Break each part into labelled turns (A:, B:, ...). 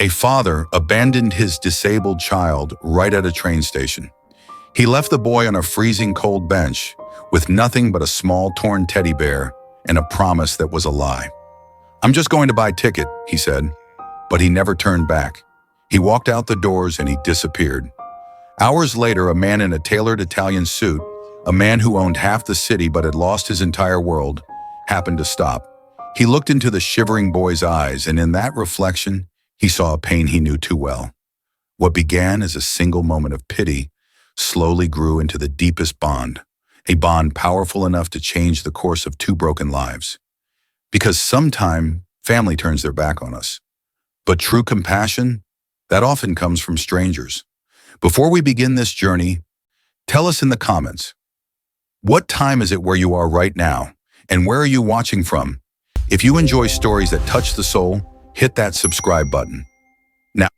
A: A father abandoned his disabled child right at a train station. He left the boy on a freezing cold bench with nothing but a small torn teddy bear and a promise that was a lie. "I'm just going to buy a ticket," he said, but he never turned back. He walked out the doors and he disappeared. Hours later, a man in a tailored Italian suit, a man who owned half the city but had lost his entire world, happened to stop. He looked into the shivering boy's eyes, and in that reflection, he saw a pain he knew too well. What began as a single moment of pity slowly grew into the deepest bond, a bond powerful enough to change the course of two broken lives. Because sometime family turns their back on us. But true compassion, that often comes from strangers. Before we begin this journey, tell us in the comments, what time is it where you are right now? And where are you watching from? If you enjoy stories that touch the soul, hit that subscribe button. Now,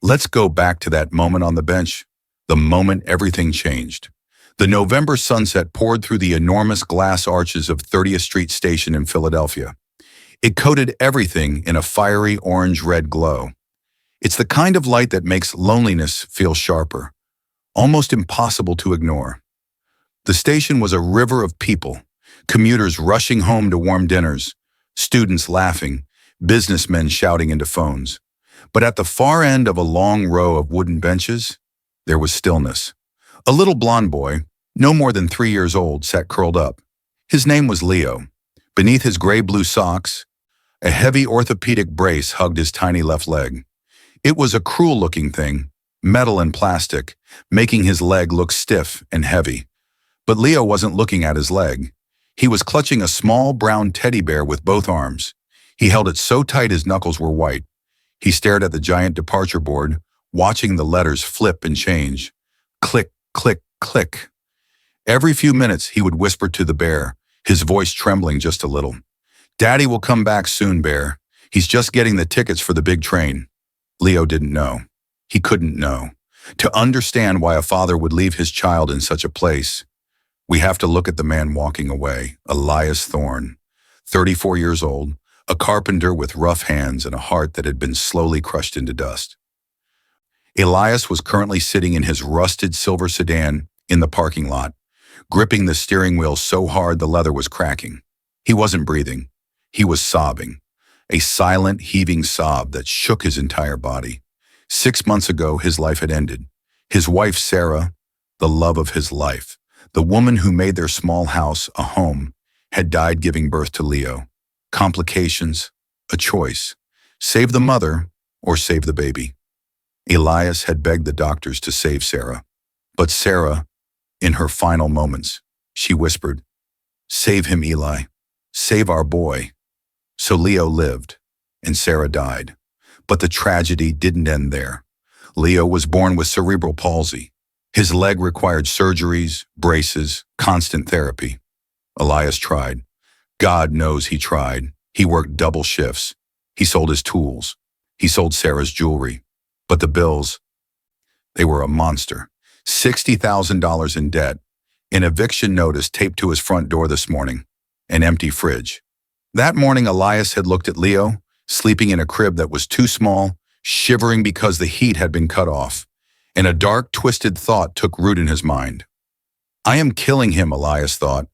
A: let's go back to that moment on the bench, the moment everything changed. The November sunset poured through the enormous glass arches of 30th Street Station in Philadelphia. It coated everything in a fiery orange-red glow. It's the kind of light that makes loneliness feel sharper, almost impossible to ignore. The station was a river of people, commuters rushing home to warm dinners, students laughing, businessmen shouting into phones. But at the far end of a long row of wooden benches, there was stillness. A little blond boy, no more than 3 years old, sat curled up. His name was Leo. Beneath his gray-blue socks, a heavy orthopedic brace hugged his tiny left leg. It was a cruel-looking thing, metal and plastic, making his leg look stiff and heavy. But Leo wasn't looking at his leg. He was clutching a small brown teddy bear with both arms. He held it so tight his knuckles were white. He stared at the giant departure board, watching the letters flip and change. Click, click, click. Every few minutes, he would whisper to the bear, his voice trembling just a little. "Daddy will come back soon, bear. He's just getting the tickets for the big train." Leo didn't know. He couldn't know. To understand why a father would leave his child in such a place, we have to look at the man walking away, Elias Thorne, 34 years old, a carpenter with rough hands and a heart that had been slowly crushed into dust. Elias was currently sitting in his rusted silver sedan in the parking lot, gripping the steering wheel so hard the leather was cracking. He wasn't breathing. He was sobbing, a silent, heaving sob that shook his entire body. 6 months ago, his life had ended. His wife, Sarah, the love of his life, the woman who made their small house a home, had died giving birth to Leo. Complications, a choice. Save the mother or save the baby. Elias had begged the doctors to save Sarah. But Sarah, in her final moments, she whispered, "Save him, Eli. Save our boy." So Leo lived, and Sarah died. But the tragedy didn't end there. Leo was born with cerebral palsy. His leg required surgeries, braces, constant therapy. Elias tried. God knows he tried. He worked double shifts. He sold his tools. He sold Sarah's jewelry. But the bills, they were a monster. $60,000 in debt, an eviction notice taped to his front door this morning, an empty fridge. That morning, Elias had looked at Leo, sleeping in a crib that was too small, shivering because the heat had been cut off, and a dark, twisted thought took root in his mind. "I am killing him," Elias thought.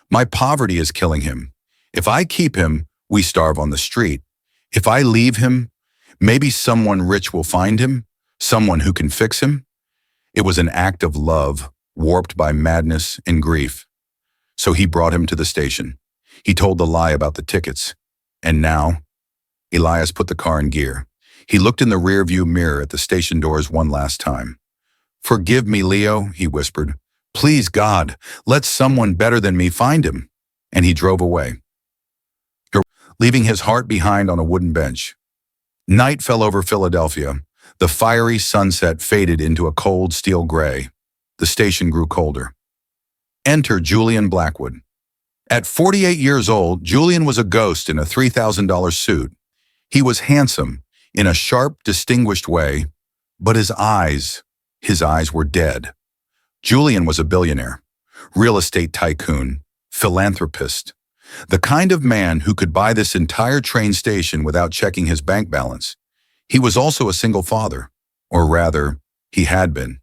A: "My poverty is killing him. If I keep him, we starve on the street. If I leave him, maybe someone rich will find him, someone who can fix him." It was an act of love, warped by madness and grief. So he brought him to the station. He told the lie about the tickets. And now, Elias put the car in gear. He looked in the rearview mirror at the station doors one last time. "Forgive me, Leo," he whispered. "Please, God, let someone better than me find him." And he drove away, leaving his heart behind on a wooden bench. Night fell over Philadelphia. The fiery sunset faded into a cold steel gray. The station grew colder. Enter Julian Blackwood. At 48 years old, Julian was a ghost in a $3,000 suit. He was handsome, in a sharp, distinguished way, but his eyes were dead. Julian was a billionaire, real estate tycoon, philanthropist, the kind of man who could buy this entire train station without checking his bank balance. He was also a single father, or rather, he had been.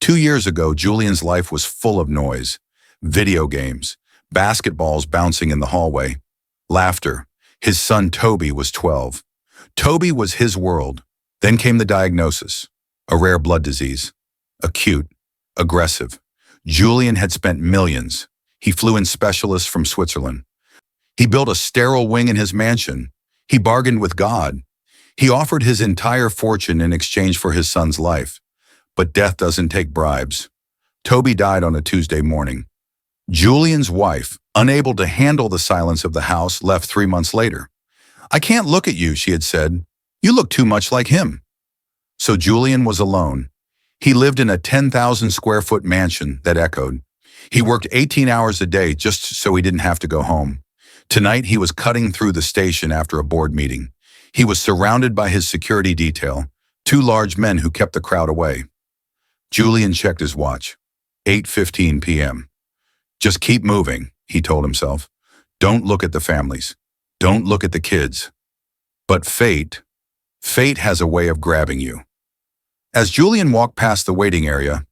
A: 2 years ago, Julian's life was full of noise, video games, basketballs bouncing in the hallway, laughter. His son Toby was 12. Toby was his world. Then came the diagnosis, a rare blood disease, acute, aggressive. Julian had spent millions. He flew in specialists from Switzerland. He built a sterile wing in his mansion. He bargained with God. He offered his entire fortune in exchange for his son's life. But death doesn't take bribes. Toby died on a Tuesday morning. Julian's wife, unable to handle the silence of the house, left 3 months later. "I can't look at you," she had said. "You look too much like him." So Julian was alone. He lived in a 10,000 square foot mansion that echoed. He worked 18 hours a day just so he didn't have to go home. Tonight he was cutting through the station after a board meeting. He was surrounded by his security detail, 2 large men who kept the crowd away. Julian checked his watch. 8:15 p.m. "Just keep moving," he told himself. "Don't look at the families. Don't look at the kids." But fate has a way of grabbing you. As Julian walked past the waiting area,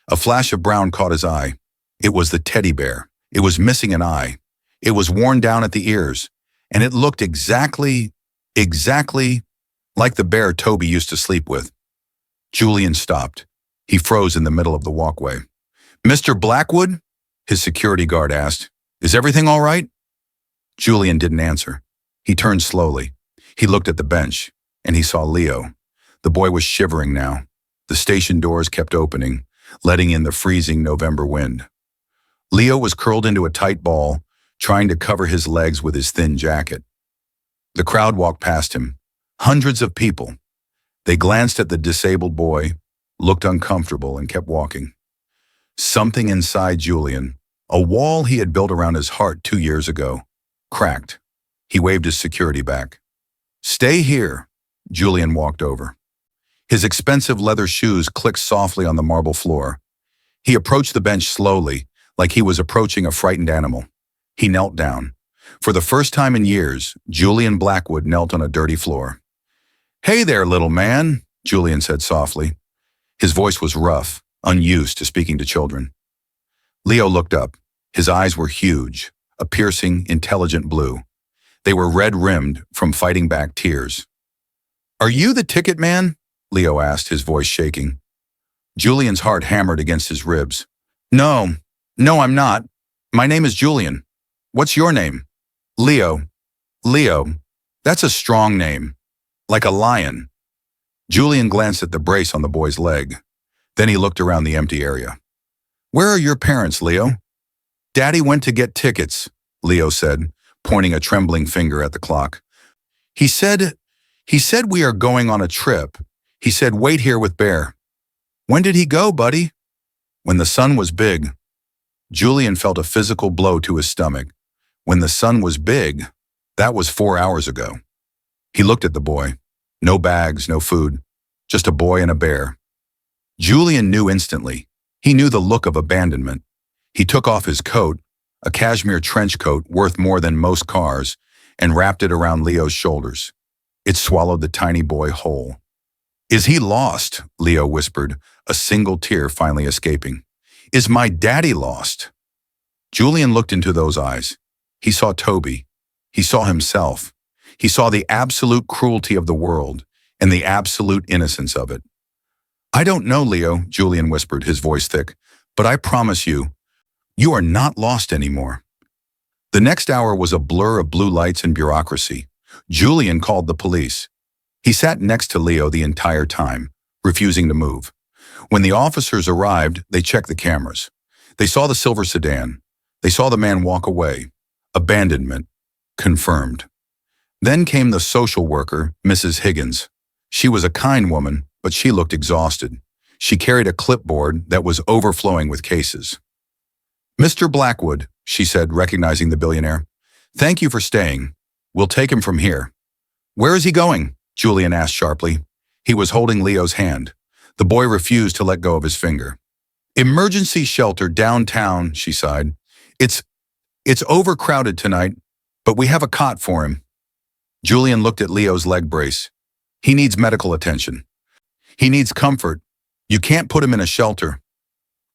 A: a flash of brown caught his eye. It was the teddy bear. It was missing an eye. It was worn down at the ears, and it looked exactly like the bear Toby used to sleep with. Julian stopped. He froze in the middle of the walkway. "Mr. Blackwood?" his security guard asked. "Is everything all right?" Julian didn't answer. He turned slowly. He looked at the bench, and he saw Leo. The boy was shivering now. The station doors kept opening, letting in the freezing November wind. Leo was curled into a tight ball, trying to cover his legs with his thin jacket. The crowd walked past him. Hundreds of people. They glanced at the disabled boy, looked uncomfortable, and kept walking. Something inside Julian, a wall he had built around his heart 2 years ago, cracked. He waved his security back. "Stay here." Julian walked over. His expensive leather shoes clicked softly on the marble floor. He approached the bench slowly, like he was approaching a frightened animal. He knelt down. For the first time in years, Julian Blackwood knelt on a dirty floor. "Hey there, little man," Julian said softly. His voice was rough, unused to speaking to children. Leo looked up. His eyes were huge, a piercing, intelligent blue. They were red-rimmed from fighting back tears. "Are you the ticket man?" Leo asked, his voice shaking. Julian's heart hammered against his ribs. No, I'm not. My name is Julian. What's your name?" "Leo." "Leo. That's a strong name. Like a lion." Julian glanced at the brace on the boy's leg. Then he looked around the empty area. "Where are your parents, Leo?" "Daddy went to get tickets," Leo said, pointing a trembling finger at the clock. He said we are going on a trip. He said, wait here with Bear." "When did he go, buddy?" "When the sun was big." Julian felt a physical blow to his stomach. When the sun was big, that was 4 hours ago. He looked at the boy. No bags, no food, just a boy and a bear. Julian knew instantly. He knew the look of abandonment. He took off his coat, a cashmere trench coat worth more than most cars, and wrapped it around Leo's shoulders. It swallowed the tiny boy whole. "Is he lost?" Leo whispered, a single tear finally escaping. "Is my daddy lost?" Julian looked into those eyes. He saw Toby. He saw himself. He saw the absolute cruelty of the world and the absolute innocence of it. "I don't know, Leo," Julian whispered, his voice thick, "but I promise you, you are not lost anymore." The next hour was a blur of blue lights and bureaucracy. Julian called the police. He sat next to Leo the entire time, refusing to move. When the officers arrived, they checked the cameras. They saw the silver sedan. They saw the man walk away. Abandonment. Confirmed. Then came the social worker, Mrs. Higgins. She was a kind woman, but she looked exhausted. She carried a clipboard that was overflowing with cases. "Mr. Blackwood," she said, recognizing the billionaire. "Thank you for staying. We'll take him from here." "Where is he going?" Julian asked sharply. He was holding Leo's hand. The boy refused to let go of his finger. "Emergency shelter downtown," she sighed. It's overcrowded tonight, but we have a cot for him." Julian looked at Leo's leg brace. He needs medical attention. He needs comfort. You can't put him in a shelter.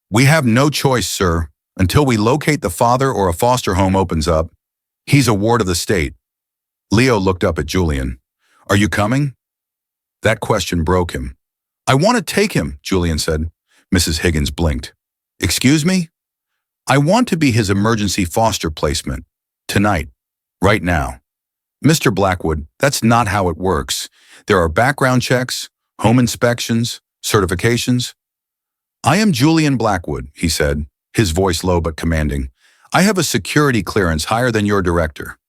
A: We have no choice, sir, until we locate the father or a foster home opens up. He's a ward of the state. Leo looked up at Julian. Are you coming? That question broke him. I want to take him, Julian said. Mrs. Higgins blinked. Excuse me? I want to be his emergency foster placement. Tonight. Right now. Mr. Blackwood, that's not how it works. There are background checks, home inspections, certifications. I am Julian Blackwood, he said, his voice low but commanding. I have a security clearance higher than your director.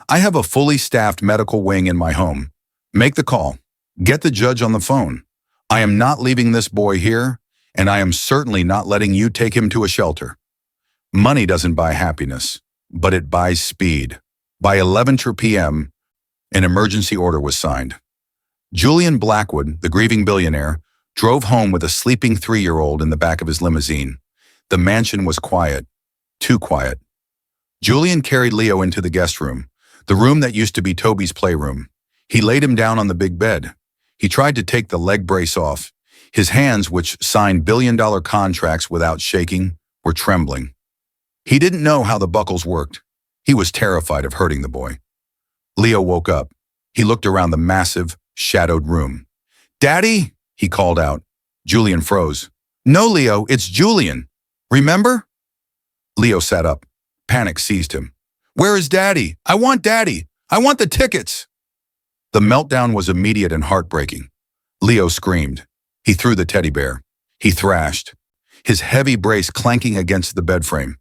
A: I have a fully staffed medical wing in my home. Make the call. Get the judge on the phone. I am not leaving this boy here, and I am certainly not letting you take him to a shelter. Money doesn't buy happiness, but it buys speed. By 11 p.m., an emergency order was signed. Julian Blackwood, the grieving billionaire, drove home with a sleeping 3-year-old in the back of his limousine. The mansion was quiet, too quiet. Julian carried Leo into the guest room, the room that used to be Toby's playroom. He laid him down on the big bed. He tried to take the leg brace off. His hands, which signed billion-dollar contracts without shaking, were trembling. He didn't know how the buckles worked. He was terrified of hurting the boy. Leo woke up. He looked around the massive, shadowed room. Daddy, he called out. Julian froze. No, Leo, it's Julian. Remember? Leo sat up. Panic seized him. Where is Daddy? I want Daddy. I want the tickets. The meltdown was immediate and heartbreaking. Leo screamed. He threw the teddy bear. He thrashed, his heavy brace clanking against the bed frame.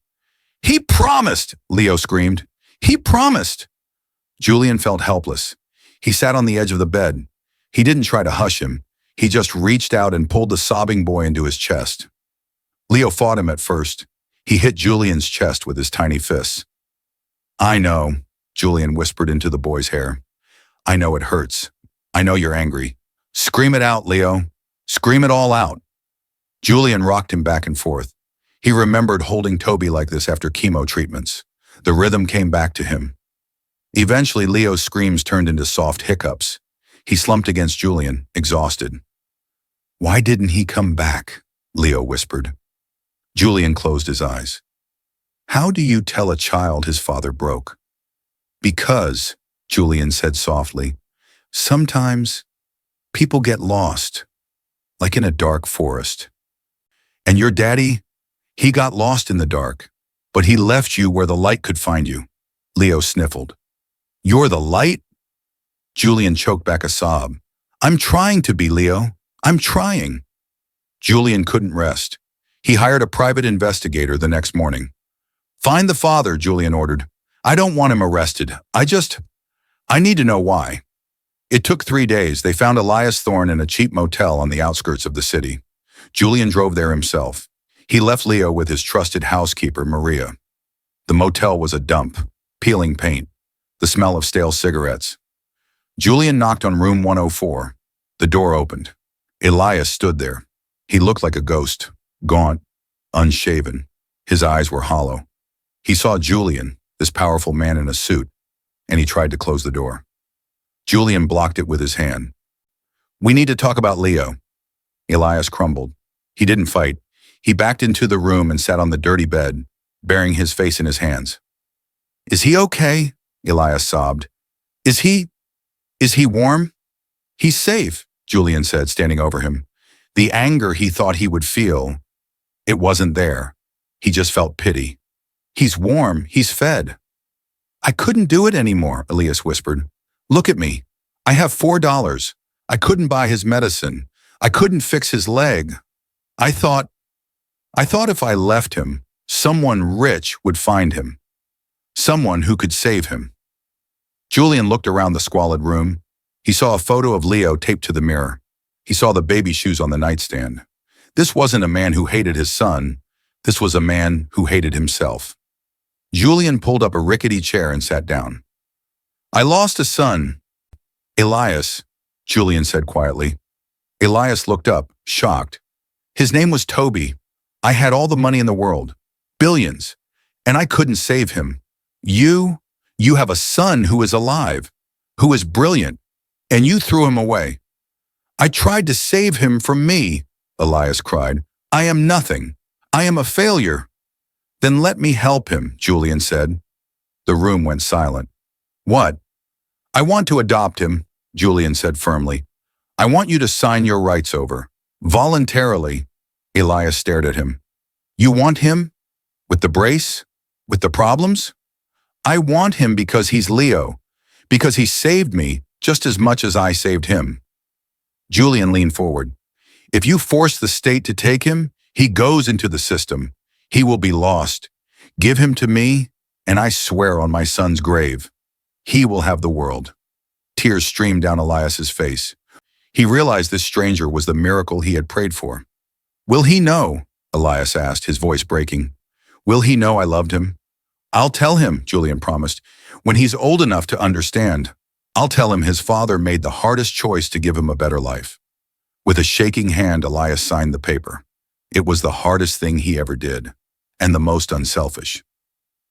A: He promised, Leo screamed. He promised. Julian felt helpless. He sat on the edge of the bed. He didn't try to hush him. He just reached out and pulled the sobbing boy into his chest. Leo fought him at first. He hit Julian's chest with his tiny fists. I know, Julian whispered into the boy's hair. I know it hurts. I know you're angry. Scream it out, Leo. Scream it all out. Julian rocked him back and forth. He remembered holding Toby like this after chemo treatments. The rhythm came back to him. Eventually, Leo's screams turned into soft hiccups. He slumped against Julian, exhausted. Why didn't he come back? Leo whispered. Julian closed his eyes. How do you tell a child his father broke? Because, Julian said softly, sometimes people get lost, like in a dark forest. And your daddy, he got lost in the dark, but he left you where the light could find you. Leo sniffled. You're the light? Julian choked back a sob. I'm trying to be, Leo. I'm trying. Julian couldn't rest. He hired a private investigator the next morning. Find the father, Julian ordered. I don't want him arrested. I need to know why. It took 3 days. They found Elias Thorne in a cheap motel on the outskirts of the city. Julian drove there himself. He left Leo with his trusted housekeeper, Maria. The motel was a dump, peeling paint, the smell of stale cigarettes. Julian knocked on room 104. The door opened. Elias stood there. He looked like a ghost, gaunt, unshaven. His eyes were hollow. He saw Julian, this powerful man in a suit, and he tried to close the door. Julian blocked it with his hand. We need to talk about Leo. Elias crumbled. He didn't fight. He backed into the room and sat on the dirty bed, burying his face in his hands. Is he okay? Elias sobbed. Is he warm? He's safe, Julian said, standing over him. The anger he thought he would feel, it wasn't there. He just felt pity. He's warm. He's fed. I couldn't do it anymore, Elias whispered. Look at me. I have $4. I couldn't buy his medicine. I couldn't fix his leg. I thought if I left him, someone rich would find him. Someone who could save him. Julian looked around the squalid room. He saw a photo of Leo taped to the mirror. He saw the baby shoes on the nightstand. This wasn't a man who hated his son. This was a man who hated himself. Julian pulled up a rickety chair and sat down. I lost a son. Elias, Julian said quietly. Elias looked up, shocked. His name was Toby. I had all the money in the world, billions, and I couldn't save him. You have a son who is alive, who is brilliant, and you threw him away. I tried to save him from me, Elias cried. I am nothing. I am a failure. Then let me help him, Julian said. The room went silent. What? I want to adopt him, Julian said firmly. I want you to sign your rights over. Voluntarily. Elias stared at him. You want him? With the brace? With the problems? I want him because he's Leo, because he saved me just as much as I saved him. Julian leaned forward. If you force the state to take him, he goes into the system. He will be lost. Give him to me, and I swear on my son's grave, he will have the world. Tears streamed down Elias's face. He realized this stranger was the miracle he had prayed for. Will he know? Elias asked, his voice breaking. Will he know I loved him? I'll tell him, Julian promised. When he's old enough to understand, I'll tell him his father made the hardest choice to give him a better life. With a shaking hand, Elias signed the paper. It was the hardest thing he ever did, and the most unselfish.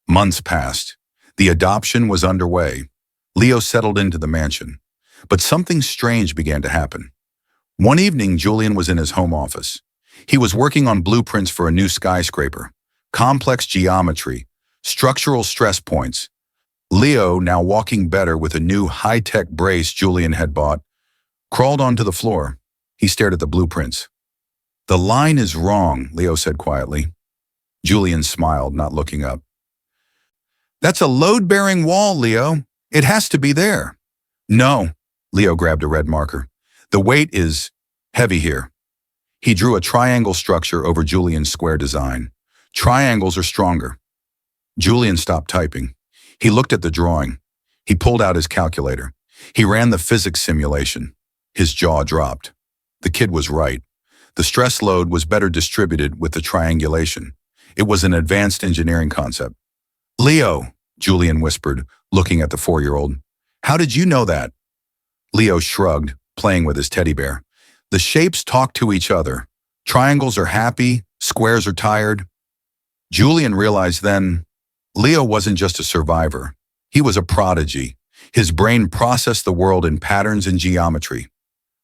A: Months passed. The adoption was underway. Leo settled into the mansion. But something strange began to happen. One evening, Julian was in his home office. He was working on blueprints for a new skyscraper, complex geometry, structural stress points. Leo, now walking better with a new high-tech brace Julian had bought, crawled onto the floor. He stared at the blueprints. The line is wrong, Leo said quietly. Julian smiled, not looking up. That's a load-bearing wall, Leo. It has to be there. No, Leo grabbed a red marker. The weight is heavy here. He drew a triangle structure over Julian's square design. Triangles are stronger. Julian stopped typing. He looked at the drawing. He pulled out his calculator. He ran the physics simulation. His jaw dropped. The kid was right. The stress load was better distributed with the triangulation. It was an advanced engineering concept. Leo, Julian whispered, looking at the 4-year-old. How did you know that? Leo shrugged, playing with his teddy bear. The shapes talk to each other. Triangles are happy, squares are tired. Julian realized then, Leo wasn't just a survivor. He was a prodigy. His brain processed the world in patterns and geometry.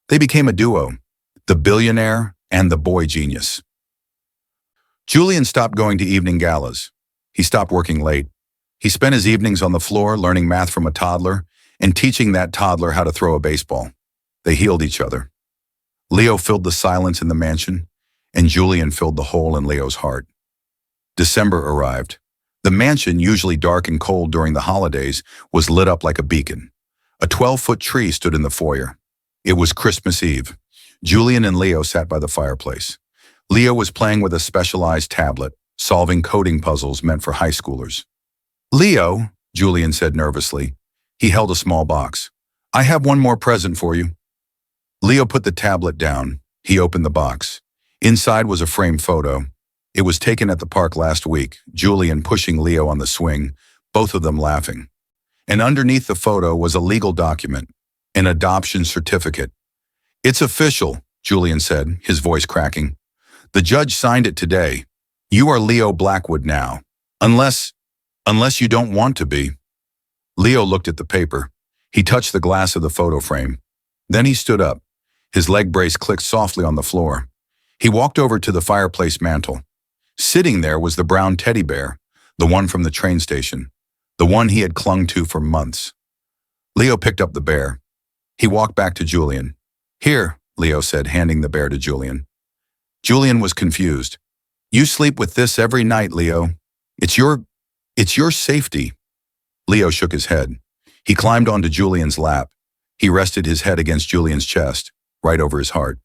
A: They became a duo, the billionaire and the boy genius. Julian stopped going to evening galas. He stopped working late. He spent his evenings on the floor learning math from a toddler and teaching that toddler how to throw a baseball. They healed each other. Leo filled the silence in the mansion, and Julian filled the hole in Leo's heart. December arrived. The mansion, usually dark and cold during the holidays, was lit up like a beacon. A 12-foot tree stood in the foyer. It was Christmas Eve. Julian and Leo sat by the fireplace. Leo was playing with a specialized tablet, solving coding puzzles meant for high schoolers. Leo, Julian said nervously. He held a small box. I have one more present for you. Leo put the tablet down. He opened the box. Inside was a framed photo. It was taken at the park last week, Julian pushing Leo on the swing, both of them laughing. And underneath the photo was a legal document, an adoption certificate. It's official, Julian said, his voice cracking. The judge signed it today. You are Leo Blackwood now, unless you don't want to be. Leo looked at the paper. He touched the glass of the photo frame. Then he stood up. His leg brace clicked softly on the floor. He walked over to the fireplace mantel. Sitting there was the brown teddy bear, the one from the train station, the one he had clung to for months. Leo picked up the bear. He walked back to Julian. Here, Leo said, handing the bear to Julian. Julian was confused. You sleep with this every night, Leo. It's your safety. Leo shook his head. He climbed onto Julian's lap. He rested his head against Julian's chest, right over his heart.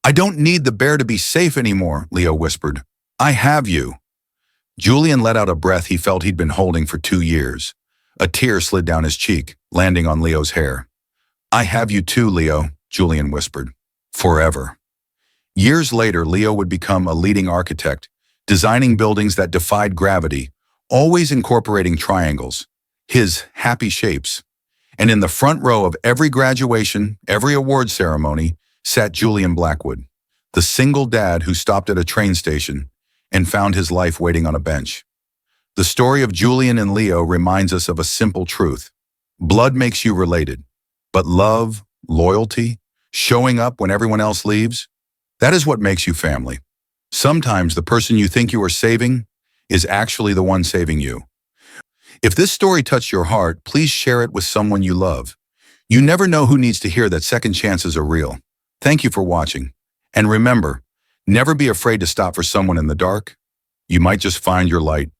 A: I don't need the bear to be safe anymore, Leo whispered. I have you. Julian let out a breath he felt he'd been holding for 2 years. A tear slid down his cheek, landing on Leo's hair. I have you too, Leo, Julian whispered. Forever. Years later, Leo would become a leading architect, designing buildings that defied gravity, always incorporating triangles, his happy shapes. And in the front row of every graduation, every award ceremony, sat Julian Blackwood, the single dad who stopped at a train station and found his life waiting on a bench. The story of Julian and Leo reminds us of a simple truth. Blood makes you related, but love loyalty, showing up when everyone else leaves. That is what makes you family. Sometimes the person you think you are saving is actually the one saving you. If this story touched your heart, please share it with someone you love. You never know who needs to hear that second chances are real. Thank you for watching. And remember, never be afraid to stop for someone in the dark. You might just find your light